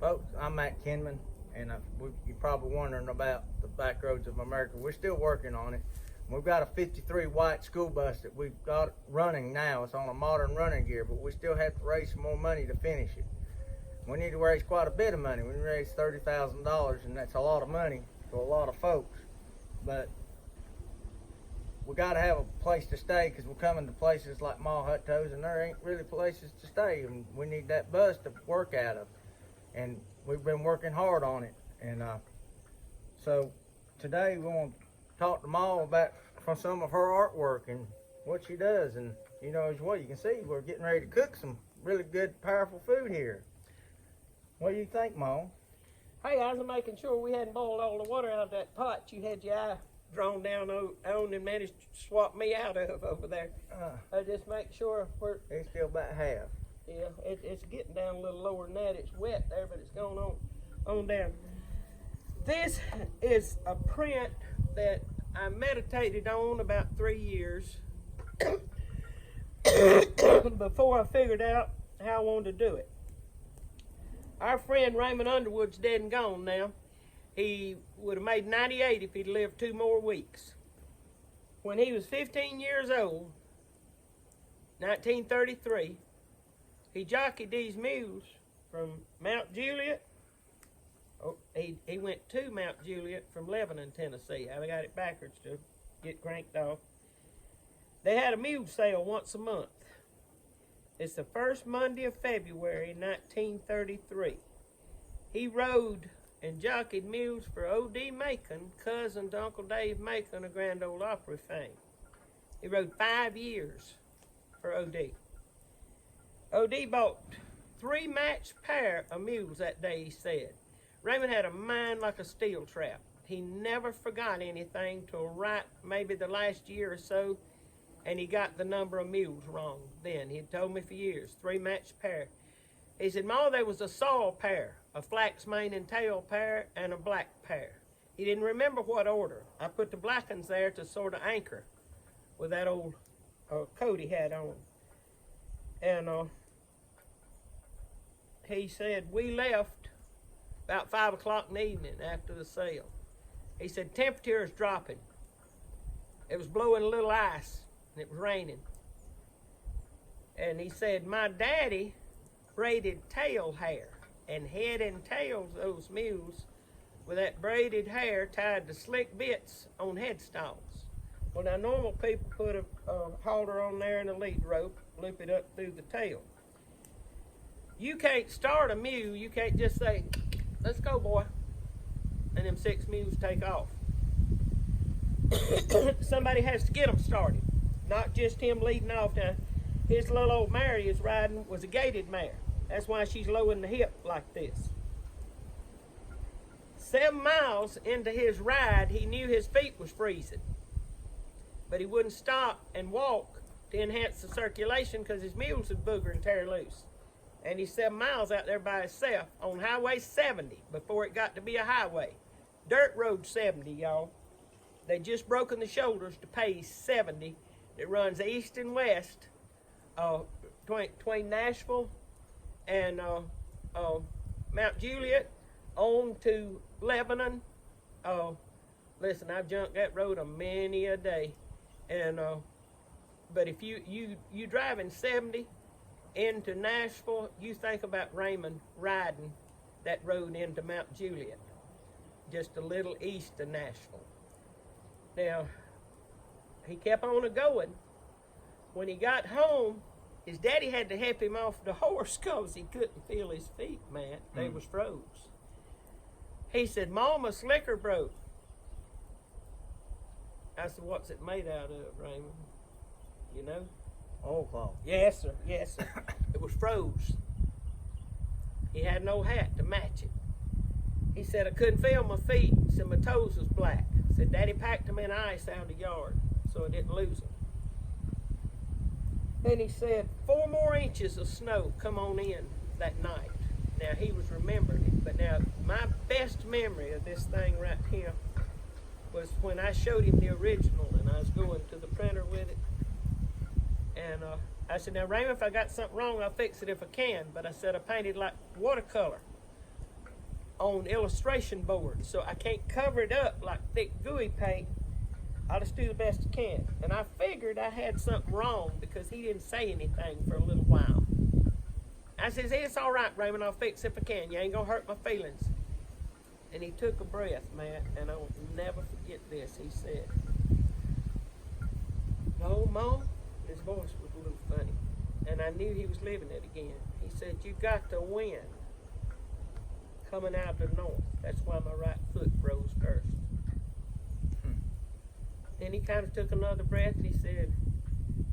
Folks, I'm at Kinman, and you're probably wondering about the back roads of America. We're still working on it. We've got a 53 white school bus that we've got running now. It's on a modern running gear, but we still have to raise some more money to finish it. We need to raise quite a bit of money. We raised $30,000, and that's a lot of money for a lot of folks. But we got to have a place to stay because we're coming to places like Mall Hut Toes, and there ain't really places to stay, and we need that bus to work out of. And we've been working hard on it. And so today we want to talk to Ma about from some of her artwork and what she does. And you know, as well, you can see we're getting ready to cook some really good, powerful food here. What do you think, Ma? Hey, I was making sure we hadn't boiled all the water out of that pot you had your eye drawn down on and managed to swap me out of over there. I just make sure we're... It's still about half. Yeah, it's getting down a little lower than that. It's wet there, but it's going on down. This is a print that I meditated on about 3 years before I figured out how I wanted to do it. Our friend Raymond Underwood's dead and gone now. He would have made 98 if he'd lived 2 more weeks. When he was 15 years old, 1933, he jockeyed these mules from Mount Juliet. Oh, he went to Mount Juliet from Lebanon, Tennessee. I got it backwards to get cranked off. They had a mule sale once a month. It's the first Monday of February, 1933. He rode and jockeyed mules for O.D. Macon, cousin to Uncle Dave Macon of Grand Ole Opry fame. He rode 5 years for O.D. O.D. bought 3 matched pair of mules that day, he said. Raymond had a mind like a steel trap. He never forgot anything till right maybe the last year or so, and he got the number of mules wrong then. He'd told me for years, 3 matched pair. He said, Ma, there was a saw pair, a flax mane and tail pair, and a black pair. He didn't remember what order. I put the black ones there to sort of anchor with that old coat he had on. And he said, we left about 5 o'clock in the evening after the sale. He said, temperature is dropping. It was blowing a little ice, and it was raining. And he said, my daddy braided tail hair and head and tails those mules with that braided hair tied to slick bits on headstalls. Well, now normal people put a halter on there and a lead rope, loop it up through the tail. You can't start a mule, you can't just say, let's go, boy, and them 6 mules take off. Somebody has to get them started, not just him leading off. Now, his little old mare he was riding was a gaited mare. That's why she's low in the hip like this. 7 miles into his ride, he knew his feet was freezing, but he wouldn't stop and walk to enhance the circulation because his mules would booger and tear loose. And he's 7 miles out there by himself on Highway 70 before it got to be a highway. Dirt road 70, y'all. They just broken the shoulders to pave 70 that runs east and west between Nashville and Mount Juliet on to Lebanon. Listen, I've junked that road a many a day. And but if you driving 70 into Nashville, you think about Raymond riding that road into Mount Juliet, just a little east of Nashville. Now, he kept on a-going. When he got home, his daddy had to help him off the horse because he couldn't feel his feet, man. They was froze. He said, Mama, slicker broke. I said, what's it made out of, Raymond? You know? Oilcloth. Yes, sir. Yes, sir. It was froze. He had no hat to match it. He said, I couldn't feel my feet. He said, my toes was black. He said, Daddy packed them in ice out of the yard so I didn't lose them. Then he said, 4 more inches of snow come on in that night. Now, he was remembering it. But now, my best memory of this thing right here was when I showed him the original and I was going to the printer with it. And I said, now, Raymond, if I got something wrong, I'll fix it if I can. But I said, I painted like watercolor on illustration boards, so I can't cover it up like thick gooey paint. I'll just do the best I can. And I figured I had something wrong because he didn't say anything for a little while. I says, it's all right, Raymond, I'll fix it if I can. You ain't gonna hurt my feelings. And he took a breath, Matt, and I will never forget this. He said, no, Mom. His voice was a little funny. And I knew he was living it again. He said, you got the wind coming out of the north. That's why my right foot froze first. Then he kind of took another breath and he said,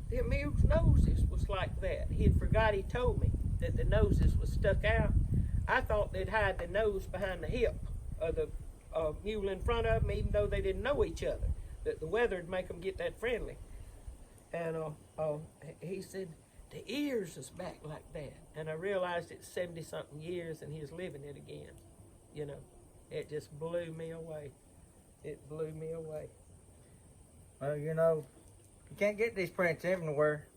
the mule's noses was like that. He had forgot he told me that the noses was stuck out. I thought they'd hide the nose behind the hip of the mule in front of them, even though they didn't know each other, that the weather'd make them get that friendly. And he said, the ears is back like that. And I realized it's 70-something years and he's living it again. You know, it just blew me away. It blew me away. Well, you know, you can't get these prints anywhere.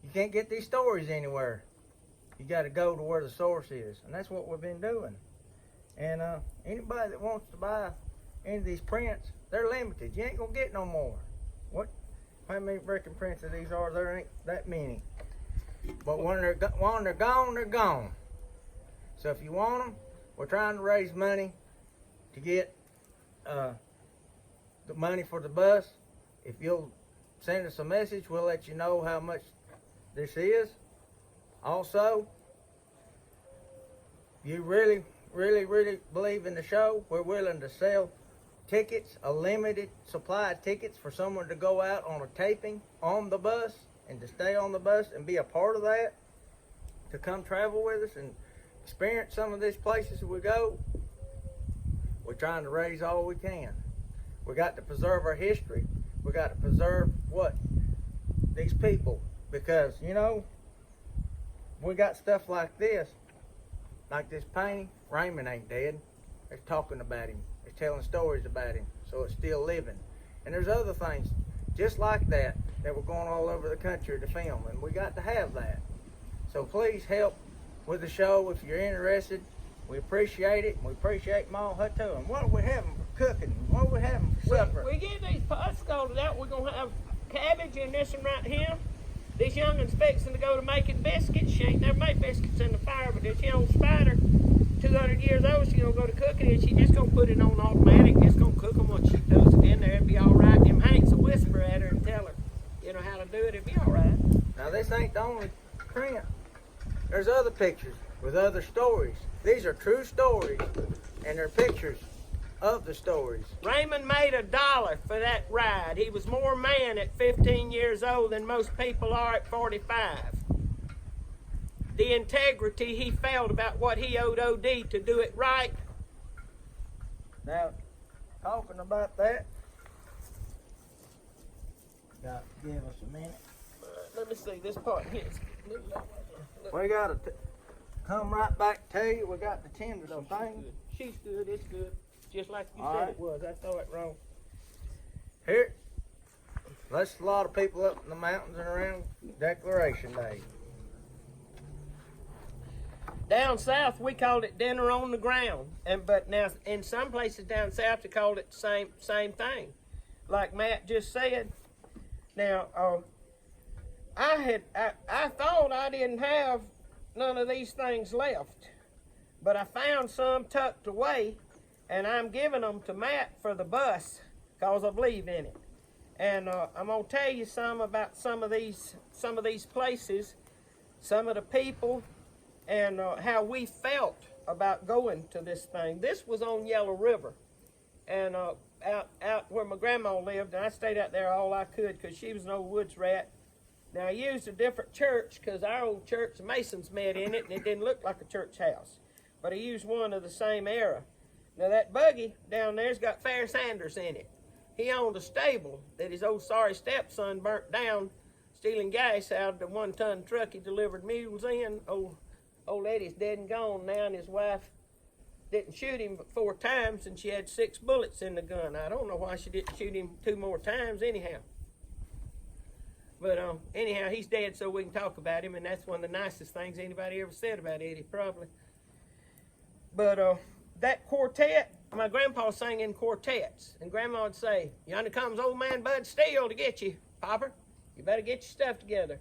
You can't get these stories anywhere. You got to go to where the source is, and that's what we've been doing. And anybody that wants to buy any of these prints, they're limited. You ain't gonna get no more. How many freaking prints of these are? There ain't that many. But when they're gone, they're gone. So if you want them, we're trying to raise money to get the money for the bus. If you'll send us a message, we'll let you know how much this is. Also, you really believe in the show, we're willing to sell tickets, a limited supply of tickets for someone to go out on a taping on the bus and to stay on the bus and be a part of that, to come travel with us and experience some of these places we go. We're trying to raise all we can. We got to preserve our history. We got to preserve these people, because, you know, we got stuff like this painting. Raymond ain't dead. They're talking about him. They're telling stories about him, so it's still living. And there's other things just like that were going all over the country to film, and we got to have that. So please help with the show if you're interested. We appreciate it. We appreciate Ma Hutto. And what are we having for cooking? What are we having for supper? We get these pots scalded out. We're going to have cabbage in this one right here. This youngin's fixing to go to making biscuits. She ain't never made biscuits in the fire, but this young spider, 200 years old, she's going to go to cooking it. She just going to put it on automatic. Just going to cook them once she does it in there. It'll be all right. Them Hanks will whisper at her and tell her, you know, how to do it. It'll be all right. Now, this ain't the only print. There's other pictures with other stories. These are true stories, and they're pictures of the stories. Raymond made $1 for that ride. He was more man at 15 years old than most people are at 45. The integrity he felt about what he owed OD to do it right. Now, talking about that, got to give us a minute. Let me see, this part here. We got to come right back to you. We got to tend to some things. She's good, it's good. Just like you All said right. it was. I saw it wrong. Here, there's a lot of people up in the mountains and around Declaration Day. Down south, we called it dinner on the ground. But now, in some places down south, they called it the same thing. Like Matt just said. Now, I thought I didn't have none of these things left, but I found some tucked away, and I'm giving them to Matt for the bus because I believe in it. And I'm gonna tell you some about some of these places, some of the people, and how we felt about going to this thing. This was on Yellow River, and out where my grandma lived, and I stayed out there all I could because she was an old woods rat. Now, I used a different church because our old church, the Masons met in it, and it didn't look like a church house. But I used one of the same era. Now, that buggy down there's got Fair Sanders in it. He owned a stable that his old sorry stepson burnt down, stealing gas out of the 1-ton truck he delivered mules in. Old Eddie's dead and gone now, and his wife didn't shoot him but 4 times, and she had 6 bullets in the gun. I don't know why she didn't shoot him 2 more times anyhow. But anyhow, he's dead, so we can talk about him, and that's one of the nicest things anybody ever said about Eddie, probably. But that quartet, my grandpa sang in quartets, and Grandma would say, "Yonder comes old man Bud Steele to get you, Papa. You better get your stuff together."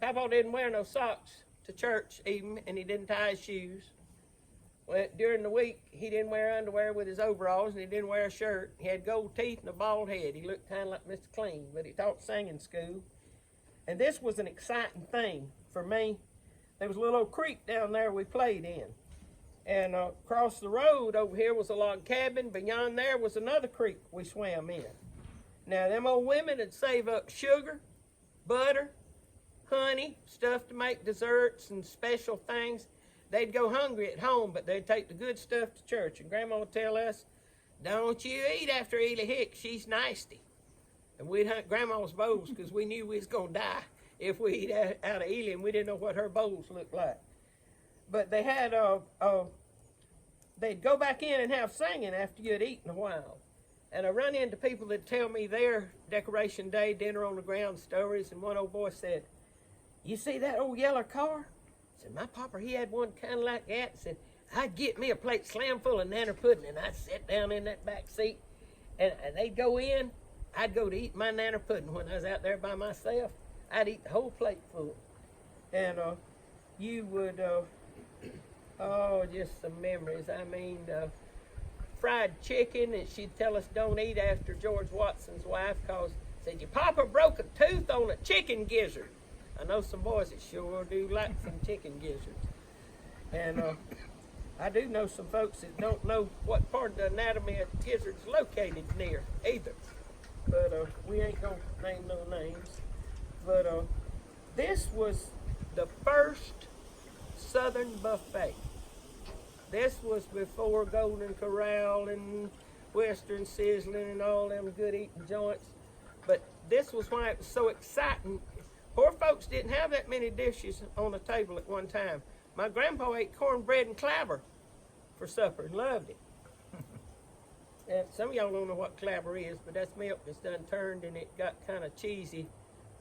Papa didn't wear no socks to church even, and he didn't tie his shoes. Well, during the week, he didn't wear underwear with his overalls, and he didn't wear a shirt. He had gold teeth and a bald head. He looked kind of like Mr. Clean, but he taught singing school. And this was an exciting thing for me. There was a little old creek down there we played in. And across the road over here was a log cabin. Beyond there was another creek we swam in. Now, them old women would save up sugar, butter, honey, stuff to make desserts and special things. They'd go hungry at home, but they'd take the good stuff to church. And Grandma would tell us, "Don't you eat after Ely Hicks, she's nasty." And we'd hunt Grandma's bowls because we knew we was going to die if we eat out of Ely, and we didn't know what her bowls looked like. But they had, they'd go back in and have singing after you'd eaten a while. And I run into people that tell me their decoration day, dinner on the ground stories, and one old boy said, "You see that old yellow car?" I said, "My papa, he had one kind of like that." I said, "I'd get me a plate slam full of nanner pudding, and I'd sit down in that back seat, and they'd go in. I'd go to eat my nanner pudding when I was out there by myself. I'd eat the whole plate full." And you would, oh, just some memories. I mean, fried chicken, and she'd tell us don't eat after George Watson's wife, cause said your papa broke a tooth on a chicken gizzard. I know some boys that sure do like some chicken gizzards. And I do know some folks that don't know what part of the anatomy a gizzard's located near either. But we ain't gonna name no names. But this was the first Southern buffet. This was before Golden Corral and Western Sizzling and all them good eating joints. But this was why it was so exciting. Poor folks didn't have that many dishes on the table at one time. My grandpa ate cornbread and clabber for supper and loved it. And some of y'all don't know what clabber is, but that's milk that's done turned and it got kind of cheesy,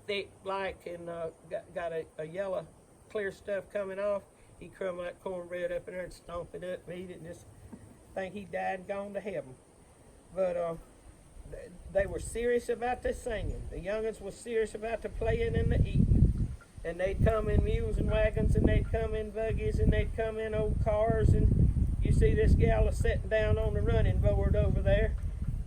thick like, and got a yellow clear stuff coming off. He crumbled that cornbread up in there and stomp it up and eat it and just think he died and gone to heaven. But they were serious about the singing. The young'uns was serious about the playing and the eating. And they'd come in mules and wagons, and they'd come in buggies, and they'd come in old cars. And you see this gal is sitting down on the running board over there.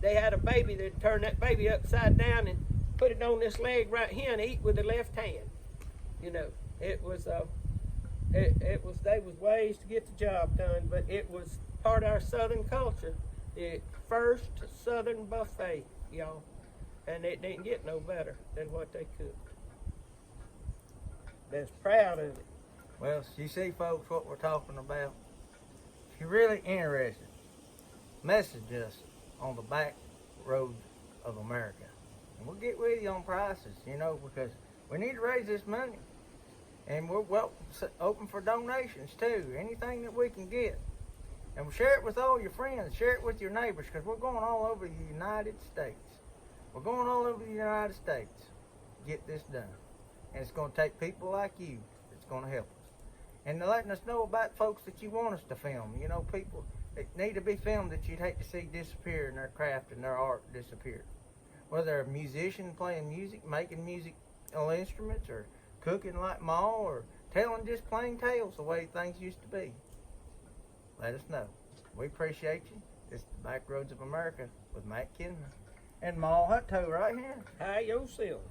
They had a baby. They'd turn that baby upside down and put it on this leg right here and eat with the left hand. You know, it was they was ways to get the job done, but it was part of our Southern culture. The first Southern buffet, y'all, and it didn't get no better than what they cooked. That's proud of it. Well, you see, folks, what we're talking about. If you're really interested, message us on the back roads of America, and we'll get with you on prices, you know, because we need to raise this money. And we're open for donations too, anything that we can get. And we'll share it with all your friends, share it with your neighbors, because we're going all over the United States. We're going all over the United States to get this done. And it's going to take people like you that's going to help us. And they're letting us know about folks that you want us to film. You know, people that need to be filmed that you'd hate to see disappear in their craft and their art disappear. Whether they're a musician playing music, making musical instruments, or cooking like Ma, or telling just plain tales the way things used to be. Let us know. We appreciate you. This is the Back Roads of America with Matt Kinman and Ma Hutto right here. Hi yourself.